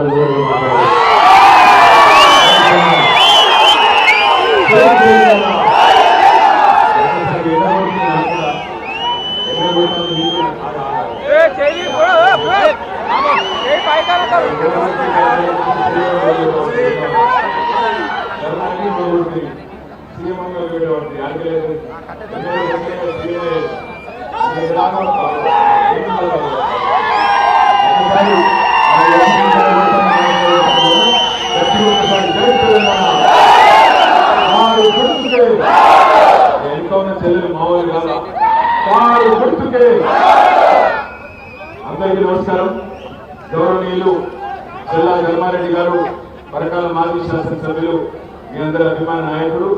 అందరికీ నమస్కారం. గౌరవనీయులు జిల్లా ధర్మారెడ్డి గారు, పరకాల మాజీ శాసనసభ్యులు, మీ అందరి అభిమాన నాయకుడు,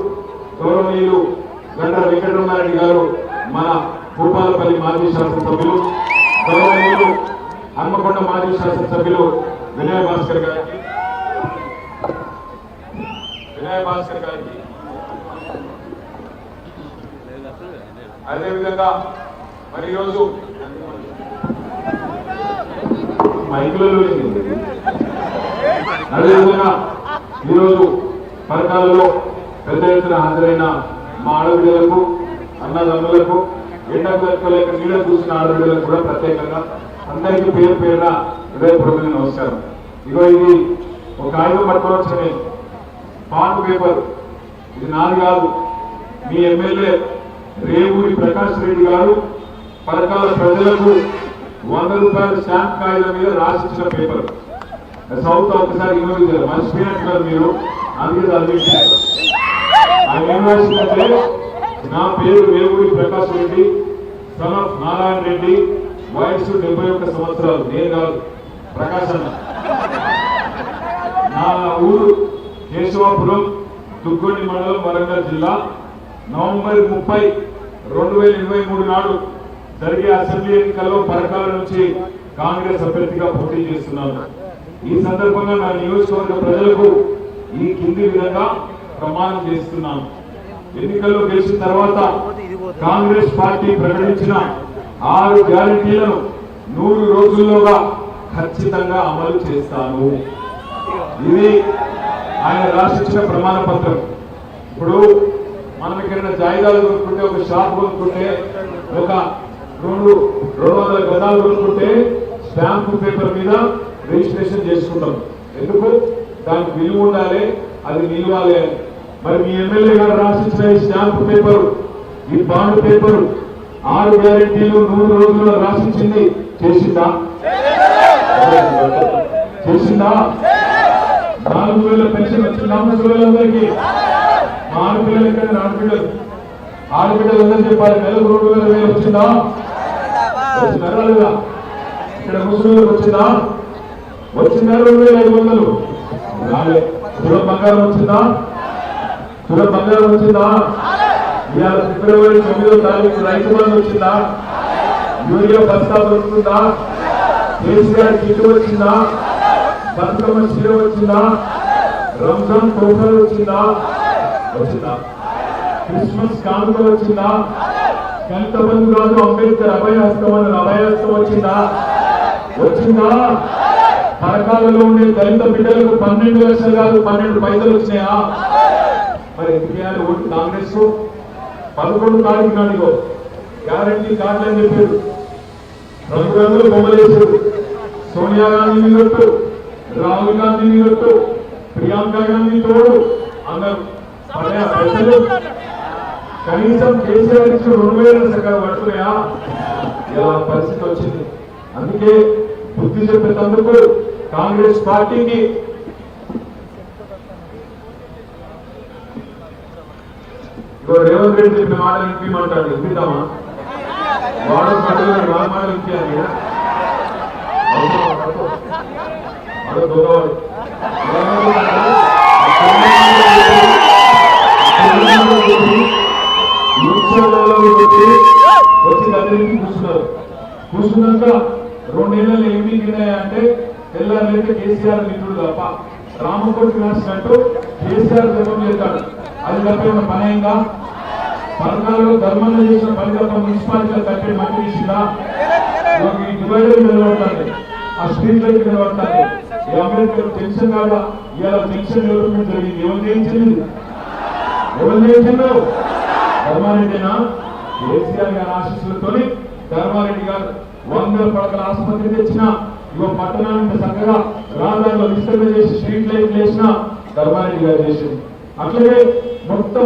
గౌరవనీయులు గండ్ర వెంకటరమారెడ్డి గారు, మన భూపాలపల్లి మాజీ శాసనసభ్యులు, గౌరవనీయులు హన్మకొండ మాజీ శాసనసభ్యులు వినయ్ భాస్కర్ గారికి, అదేవిధంగా మరి ఈరోజు మైకులలో అదేవిధంగా ఈరోజు పరకాలలో పెద్ద ఎత్తున హాజరైన మా ఆడబిడ్డలకు, అన్నదమ్ములకు, ఎండలేక నీడ చూసిన ఆడబిడ్డలకు కూడా ప్రత్యేకంగా అందరికీ పేరు పేరున హృదయపూర్వక నమస్కారం. ఇగో ఇది ఒక ఆయుధం పట్టుకోవచ్చని పాన్ పేపర్, ఇది నాది కాదు, మీ ఎమ్మెల్యే రేవూరి ప్రకాష్ రెడ్డి గారు పరకాల ప్రజలకు 100 రూపాయల స్టాంప్ కాగితం మీద రాసిచ్చిన పేపర్. సౌత్ ఒకసారి ఇన్వెస్ట్ మర్చిపోయినట్టున్నారు మీరు, అందుకే చదివించారు. ఆయన ఏం రాసిందంటే, నా పేరు రేవూరి ప్రకాష్ రెడ్డి, సన్ ఆఫ్ నారాయణ రెడ్డి, వయస్సు 71 సంవత్సరాలు. నేను కాదు, ప్రకాశ్ అన్న. నా ఊరు కేశవాపురం, దుగ్గొండి మండలం, వరంగల్ జిల్లా. నవంబర్ 30, 2023 నాడు జరిగే అసెంబ్లీ ఎన్నికల్లో పరకాల నుంచి కాంగ్రెస్ అభ్యర్థిగా పోటీ చేస్తున్నాను. ఈ సందర్భంగా నా నియోజకవర్గ ప్రజలకు ఈ కింది విధంగా ప్రమాణం చేస్తున్నాను. ఎన్నికల్లో గెలిచిన తర్వాత కాంగ్రెస్ పార్టీ ప్రకటించిన 6 గ్యారెంటీలను 100 రోజుల్లోగా ఖచ్చితంగా అమలు చేస్తాను. ఇది ఆయన రాసిచ్చిన ప్రమాణ పత్రం. ఇప్పుడు మనం ఎక్కడైనా జాయిదాలు కొనుక్కుంటే, ఒక షాప్ కొనుక్కుంటే, ఒక 200 గదాలు కొనుక్కుంటే స్టాంపు పేపర్ మీద రిజిస్ట్రేషన్ చేసుకుంటాం. ఎందుకు? దానికి విలువ ఉండాలి, అది నిలవాలి. మరి మీ ఎమ్మెల్యే గారు రాసిచ్చిన ఈ స్టాంపు పేపరు, ఈ బాండ్ పేపరు 6 గ్యారెంటీలు 100 రోజుల్లో రాసిచ్చింది చేసిందా? 4,000 పెన్షన్ వచ్చిందా ముసలిళ్ళందరికీ? ఆడపిల్లలు ఇక్కడ ఆడపిల్లలందరూ చెప్పాలి, నెలకు 2,000 వచ్చిందా? వచ్చినారా లేదా? ఇక్కడ ముసలిళ్ళకి వచ్చిందా? 2,500 రాలే. తులం బంగారం వచ్చిందా? ఇవాళ ఫిబ్రవరి 9వ తారీఖు రైతు బంధు వచ్చిందా? యూరియా బస్తా దొరుకుతుందా? కేసీఆర్ కిట్ వచ్చిందా? బతుకమ్మ చీర వచ్చిందా? రంజాన్ తోఫాలు వచ్చిందా? క్రిస్మస్ కానుక వచ్చిందా? దళిత బంధు కాదు, అంబేద్కర్ అభయహస్తం అన్న అభయహస్తం వచ్చిందా? పరకాలలో ఉండే దళిత బిడ్డలకు 12 లక్షలు కాదు 12 పైసలు వచ్చినాయా? మరి ఎందుకు ఓటు కాంగ్రెస్? 11 తారీఖు నాడుగో గ్యారంటీ కార్డులు అని చెప్పారు, రంగురంగులు బొమ్మలేశారు. సోనియా గాంధీని కొట్టు, రాహుల్ గాంధీని కొట్టు, ప్రియాంక గాంధీ తోడు అన్నారు. ప్రజలు కనీసం కేసీఆర్ ఇచ్చిన 2,000 సగం పడుతున్నాయా? ఇలా పరిస్థితి వచ్చింది. అందుకే బుద్ధి చెప్పేందుకు కాంగ్రెస్ పార్టీకి రేవంత్ రెడ్డి చెప్పిన మాట వినిపించమంటాడు. వినిపిద్దామా? వాడు మాటలు వినిపించాలి. వచ్చి దగ్గరికి కూర్చున్నాక 2 నెలలు ఏమి అంటే తెల్లారైతే కేసీఆర్ మిత్రుడు తప్ప రామకోటి రాసినట్టు కేసీఆర్ ధర్మం చేస్తాడు. అది తప్ప ఏమైనా పని అయిందా? పరకాలలో ధర్మంగా చేసిన పని తప్ప మున్సిపాలిటీలో కట్టే మంత్రి ఇచ్చిందా? డివైడర్ నిలబడుతుంది, ఆ స్ట్రీట్ లైట్ నిలబడుతుంది. అంబేద్కర్ టెన్షన్ కాదా ఇవాళ పెన్షన్ డెవలప్మెంట్ జరిగింది. ఎవరు చేయించలేదు? ఎవరు చేయించారు? ధర్మారెడ్డినా? కేసీఆర్ గారి ఆశీస్సులతోని ధర్మారెడ్డి గారు 100 పడకల ఆసుపత్రి తెచ్చిన ఇవ పట్టణాన్ని చక్కగా రహదారులు విస్తరణ చేసి స్ట్రీట్ లైట్లు వేసిన ధర్మారెడ్డి గారు చేసింది. అట్లనే మొత్తం